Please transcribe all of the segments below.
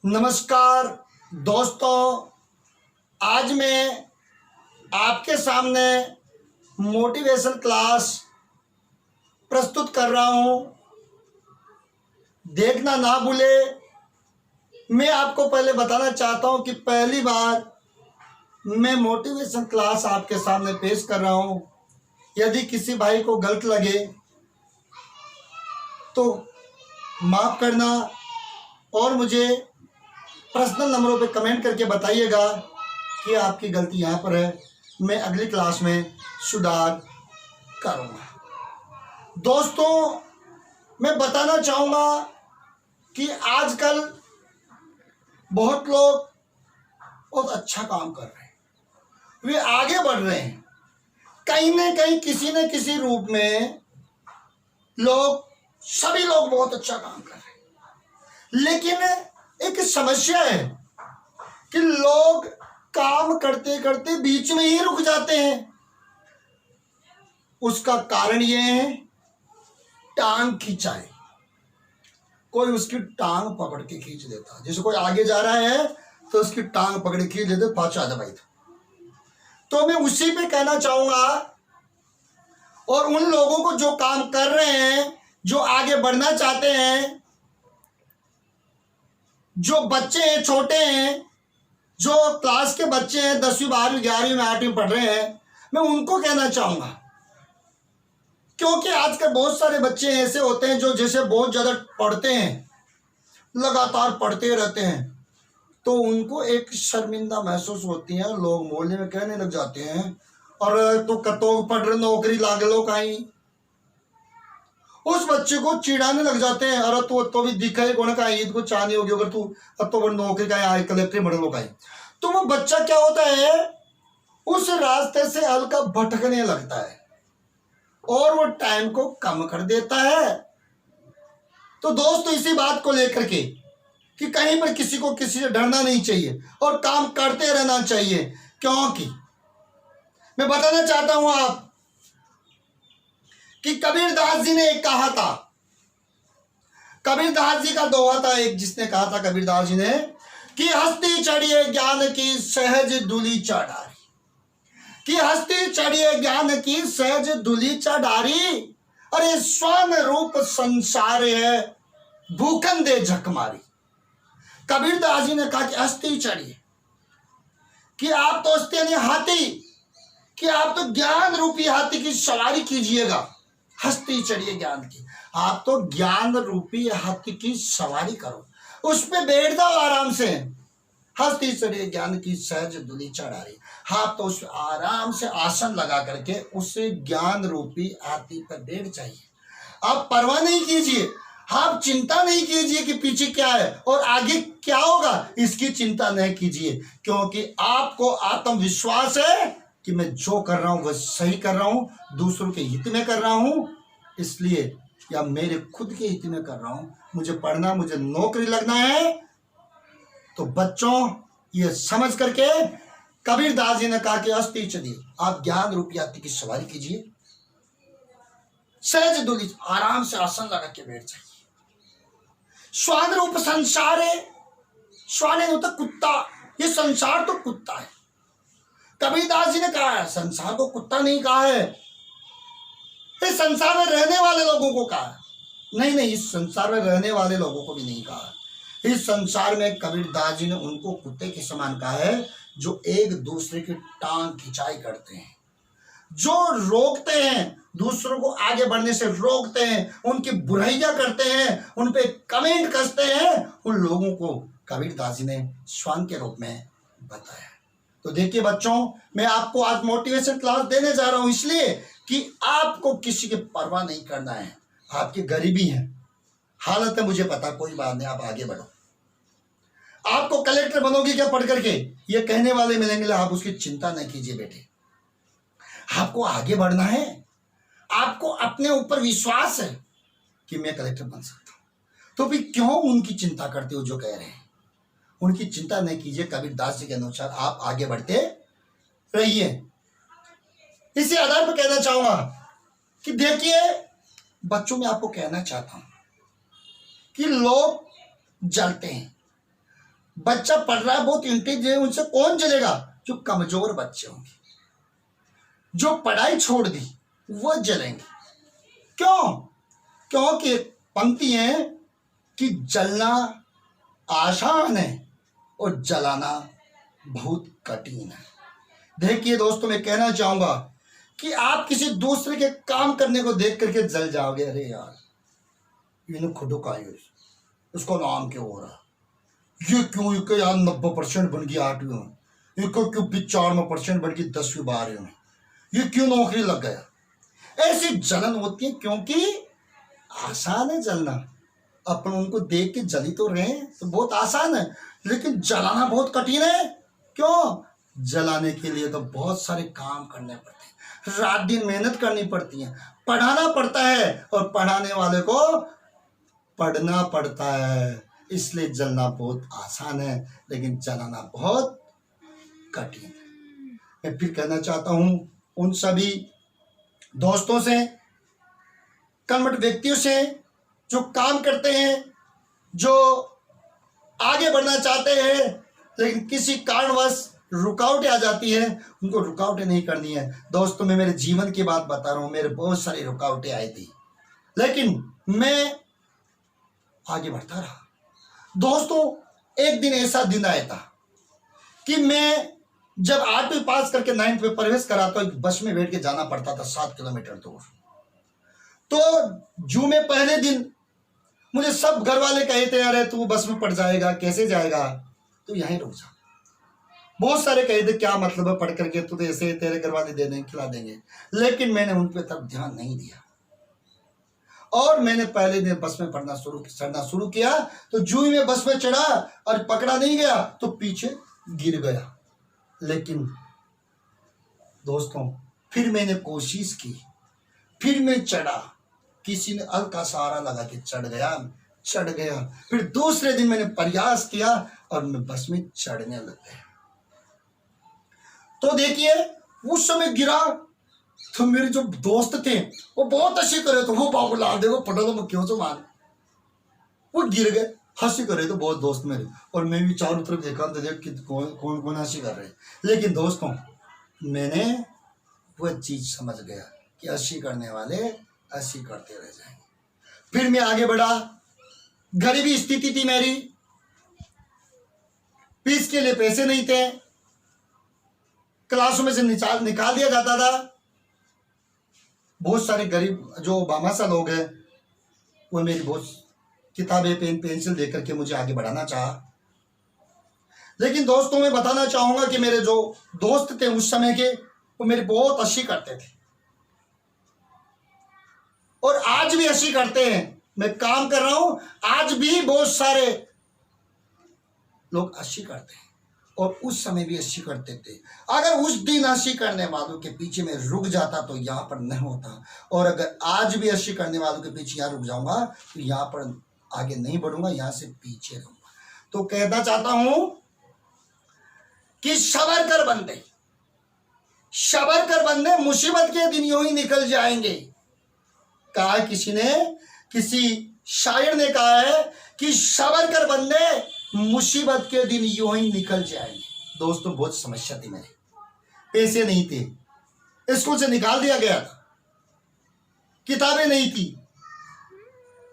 नमस्कार दोस्तों, आज मैं आपके सामने मोटिवेशन क्लास प्रस्तुत कर रहा हूं। देखना ना भूले। मैं आपको पहले बताना चाहता हूं कि पहली बार मैं मोटिवेशन क्लास आपके सामने पेश कर रहा हूं। यदि किसी भाई को गलत लगे तो माफ़ करना और मुझे पर्सनल नंबरों पे कमेंट करके बताइएगा कि आपकी गलती यहाँ पर है। मैं अगली क्लास में सुधार करूँगा। दोस्तों, मैं बताना चाहूँगा कि आजकल बहुत लोग बहुत अच्छा काम कर रहे हैं, वे आगे बढ़ रहे हैं। कहीं न कहीं किसी न किसी रूप में सभी लोग बहुत अच्छा काम कर रहे हैं, लेकिन एक समस्या है कि लोग काम करते करते बीच में ही रुक जाते हैं। उसका कारण ये है टांग खिंचाई। कोई उसकी टांग पकड़ के खींच देता है। जैसे कोई आगे जा रहा है तो उसकी टांग पकड़ के खींच देते, पाछा जा भाई। तो मैं उसी पे कहना चाहूंगा, और उन लोगों को जो काम कर रहे हैं, जो आगे बढ़ना चाहते हैं, जो बच्चे हैं, छोटे हैं, जो क्लास के बच्चे हैं, 10वीं 12वीं 11वीं में 8वीं पढ़ रहे हैं, मैं उनको कहना चाहूंगा। क्योंकि आजकल बहुत सारे बच्चे ऐसे होते हैं जो जैसे बहुत ज़्यादा पढ़ते हैं, लगातार पढ़ते रहते हैं, तो उनको एक शर्मिंदा महसूस होती है। लोग मोहल्ले में कहने लग जाते हैं, और तो कतो पढ़ रहे, नौकरी लाग लो कहीं। उस बच्चे को चिढ़ाने लग जाते हैं, अरे तू तो भी दिखा है कौन का ईद को चाहनी होगी, अगर तू तो बड़ी नौकरी का आए कलेक्टर बन लो का। तो वो बच्चा क्या होता है, उस रास्ते से हल्का भटकने लगता है और वो टाइम को कम कर देता है। तो दोस्तों, इसी बात को लेकर के कि कहीं पर किसी को किसी से डरना नहीं चाहिए और काम करते रहना चाहिए। क्योंकि मैं बताना चाहता हूं आप कि कबीरदास जी ने एक कहा था, कबीरदास जी का दोहा था एक, जिसने कहा था कबीरदास जी ने कि हस्ती चढ़िए ज्ञान की सहज धूलि चढ़ारी, कि हस्ती चढ़िए ज्ञान की सहज धूलि चढ़ारी, अरे स्वयं रूप संसार है भूखन दे झकमारी। कबीरदास जी ने कहा कि हस्ती चढ़िए, कि आप तो हस्ती यानी हाथी, कि आप तो ज्ञान रूपी हाथी की सवारी कीजिएगा। हस्ती चढ़िए ज्ञान की, आप तो ज्ञान रूपी हाथी की सवारी करो, उस पे बैठ जाओ आराम से। हस्ती चढ़िए ज्ञान की सहज धूलि चढ़ारी, आप तो उस आराम से आसन लगा करके उस ज्ञान रूपी हाथी पर बैठ जाइए। आप परवाह नहीं कीजिए, आप चिंता नहीं कीजिए कि पीछे क्या है और आगे क्या होगा, इसकी चिंता नहीं कीजिए। क्योंकि आपको आत्मविश्वास है कि मैं जो कर रहा हूं वह सही कर रहा हूं, दूसरों के हित में कर रहा हूं, इसलिए या मेरे खुद के हित में कर रहा हूं। मुझे पढ़ना, मुझे नौकरी लगना है। तो बच्चों, ये समझ करके कबीरदास जी ने कहा कि हस्ती चलिए, आप ज्ञान रूपी हाथी की सवारी कीजिए, सहज धूलि, आराम से आसन लगा के बैठ जाइए। श्वान रूप संसार है, श्वान होता कुत्ता, ये संसार तो कुत्ता है। कबीरदास जी ने कहा है, संसार को कुत्ता नहीं कहा है, इस संसार में रहने वाले लोगों को कहा है। नहीं, इस संसार में रहने वाले लोगों को भी नहीं कहा है। इस संसार में कबीरदास जी ने उनको कुत्ते के समान कहा है जो एक दूसरे की टांग खिंचाई करते हैं, जो रोकते हैं, दूसरों को आगे बढ़ने से रोकते हैं, उनकी बुराइयां करते हैं, उन पे कमेंट कसते हैं, उन लोगों को कबीरदास जी ने श्वान के रूप में बताया। तो देखिए बच्चों, मैं आपको आज मोटिवेशन क्लास देने जा रहा हूं इसलिए कि आपको किसी की परवाह नहीं करना है। आपकी गरीबी है, हालत है, मुझे पता, कोई बात नहीं, आप आगे बढ़ो। आपको कलेक्टर बनोगे क्या पढ़ करके, ये कहने वाले मिलेंगे, आप उसकी चिंता नहीं कीजिए बेटे। आपको आगे बढ़ना है, आपको अपने ऊपर विश्वास है कि मैं कलेक्टर बन सकता हूं। तो फिर क्यों उनकी चिंता करते हो जो कह रहे हैं? उनकी चिंता नहीं कीजिए। कबीरदास जी के अनुसार आप आगे बढ़ते रहिए। इसी आधार पर कहना चाहूंगा कि देखिए बच्चों, में आपको कहना चाहता हूं कि लोग जलते हैं, बच्चा पढ़ रहा है, बहुत इंटेलिजेंट, उनसे कौन जलेगा? जो कमजोर बच्चे होंगे, जो पढ़ाई छोड़ दी, वो जलेंगे। क्यों? क्योंकि पंक्ति है कि जलना आसान है और जलाना बहुत कठिन है। देखिए दोस्तों, मैं कहना चाहूंगा कि आप किसी दूसरे के काम करने को देख करके जल जाओगे, अरे यार इन्हें खुदो का उसको नाम क्यों हो रहा, ये क्यों इनके यार 90% बन गई 8वीं में, इनको क्यों 95% बन गई 10वीं 12वीं में, ये क्यों नौकरी लग गया। ऐसी जलन होती है क्योंकि आसान है जलना। अपन उनको देख के जली तो रहे हैं तो बहुत आसान है, लेकिन जलाना बहुत कठिन है। क्यों? जलाने के लिए तो बहुत सारे काम करने पड़ते हैं, रात दिन मेहनत करनी पड़ती है, पढ़ाना पड़ता है और पढ़ाने वाले को पढ़ना पड़ता है। इसलिए जलना बहुत आसान है लेकिन जलाना बहुत कठिन है। मैं फिर कहना चाहता हूं उन सभी दोस्तों से, कर्मठ व्यक्तियों से जो काम करते हैं, जो आगे बढ़ना चाहते हैं लेकिन किसी कारणवश रुकावटें आ जाती है, उनको रुकावटें नहीं करनी है। दोस्तों, मैं मेरे जीवन की बात बता रहा हूं, मेरे बहुत सारी रुकावटें आई थी लेकिन मैं आगे बढ़ता रहा। दोस्तों, एक दिन ऐसा दिन आया था कि मैं जब 8वीं पास करके 9th में प्रवेश करा तो एक बस में बैठ के जाना पड़ता था 7 किलोमीटर दूर। तो जू में पहले दिन मुझे सब घर वाले कहे थे, अरे तू बस में पड़ जाएगा, कैसे जाएगा, तू यहीं रुक जा। बहुत सारे कहे थे क्या मतलब है पढ़ करके, तू तो ऐसे तेरे घर वाले दे देंगे, खिला देंगे। लेकिन मैंने उन पर तब ध्यान नहीं दिया और मैंने पहले दिन बस में चढ़ना शुरू किया। तो जू में बस में चढ़ा और पकड़ा नहीं गया तो पीछे गिर गया। लेकिन दोस्तों, फिर मैंने कोशिश की, फिर मैं चढ़ा, किसी ने हल्का सहारा लगा के चढ़ गया। फिर दूसरे दिन मैंने प्रयास किया और मैं बस में चढ़ने लग गया। तो देखिए, उस समय गिरा तो मेरे जो दोस्त थे वो बहुत हंसी करे, तो वो बाबू लाल देखो पटा तो क्यों तो मान, वो गिर गए, हंसी करे तो बहुत दोस्त मेरे, और मैं भी चारों तरफ देखा तो देख कि कौन कौन हंसी कर रहे। लेकिन दोस्तों, मैंने वो चीज समझ गया कि हंसी करने वाले हंसी करते रह जाएंगे। फिर मैं आगे बढ़ा। गरीबी स्थिति थी मेरी, फीस के लिए पैसे नहीं थे, क्लासों में से निकाल दिया जाता था। बहुत सारे गरीब जो बामासा लोग हैं वो मेरी बहुत किताबें पेन पेंसिल देकर के मुझे आगे बढ़ाना चाहा। लेकिन दोस्तों, मैं बताना चाहूंगा कि मेरे जो दोस्त थे उस समय के, वो मेरी बहुत हंसी करते थे और आज भी हंसी करते हैं। मैं काम कर रहा हूं, आज भी बहुत सारे लोग हंसी करते हैं और उस समय भी हंसी करते थे। अगर उस दिन हंसी करने वालों के पीछे मैं रुक जाता तो यहाँ पर नहीं होता, और अगर आज भी हंसी करने वालों के पीछे यहाँ रुक जाऊंगा तो यहाँ पर आगे नहीं बढ़ूंगा, यहाँ से पीछे रहूंगा। तो कहना चाहता हूं कि सबर कर बंदे, मुसीबत के दिन यूं ही निकल जाएंगे। कहा किसी ने, किसी शायर ने कहा है कि सबर कर बंदे, मुसीबत के दिन यूं ही निकल जाएंगे। दोस्तों, बहुत समस्या थी मेरी, पैसे नहीं थे, स्कूल से निकाल दिया गया था, किताबें नहीं थी,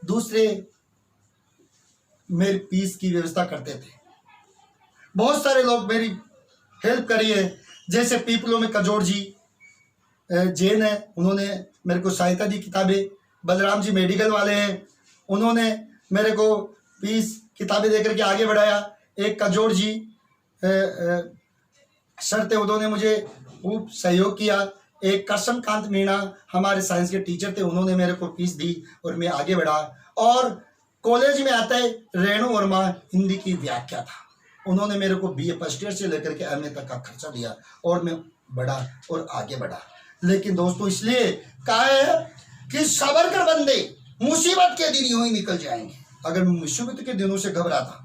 दूसरे मेरी फीस की व्यवस्था करते थे। बहुत सारे लोग मेरी हेल्प करी है, जैसे पीपलों में कजोर जी जैन है, उन्होंने मेरे को सहायता दी किताबें। बलराम जी मेडिकल वाले हैं, उन्होंने मेरे को फीस किताबें देकर के आगे बढ़ाया। एक कजोर जी सर थे, उन्होंने मुझे खूब सहयोग किया। एक करशमकांत मीणा हमारे साइंस के टीचर थे, उन्होंने मेरे को फीस दी और मैं आगे बढ़ा। और कॉलेज में आता है रेणु वर्मा, हिंदी की व्याख्या था, उन्होंने मेरे को BA फर्स्ट ईयर से लेकर के MA तक का खर्चा दिया और मैं बढ़ा और आगे बढ़ा। लेकिन दोस्तों, इसलिए कहा है कि सबर कर बंदे, मुसीबत के दिन यूं ही निकल जाएंगे। अगर मैं मुसीबत के दिनों से घबराता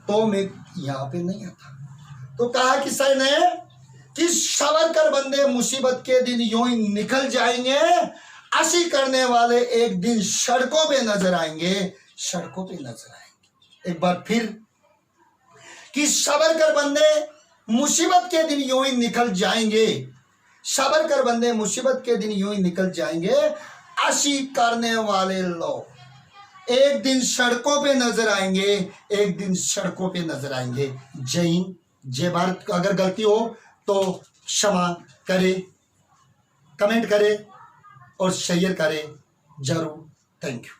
तो मैं यहाँ पे नहीं आता। तो कहा कि सर ने कि सबर कर बंदे, मुसीबत के दिन यूं ही निकल जाएंगे, हंसी करने वाले एक दिन सड़कों पे नजर आएंगे। एक बार फिर कि सबर कर बंदे, मुसीबत के दिन यूं ही निकल जाएंगे। सबर कर बंदे, मुसीबत के दिन यूं ही निकल जाएंगे। आशी करने वाले लोग एक दिन सड़कों पे नजर आएंगे, एक दिन सड़कों पे नजर आएंगे। जय हिंद, जय भारत। अगर गलती हो तो क्षमा करे, कमेंट करे और शेयर करे जरूर। Thank you.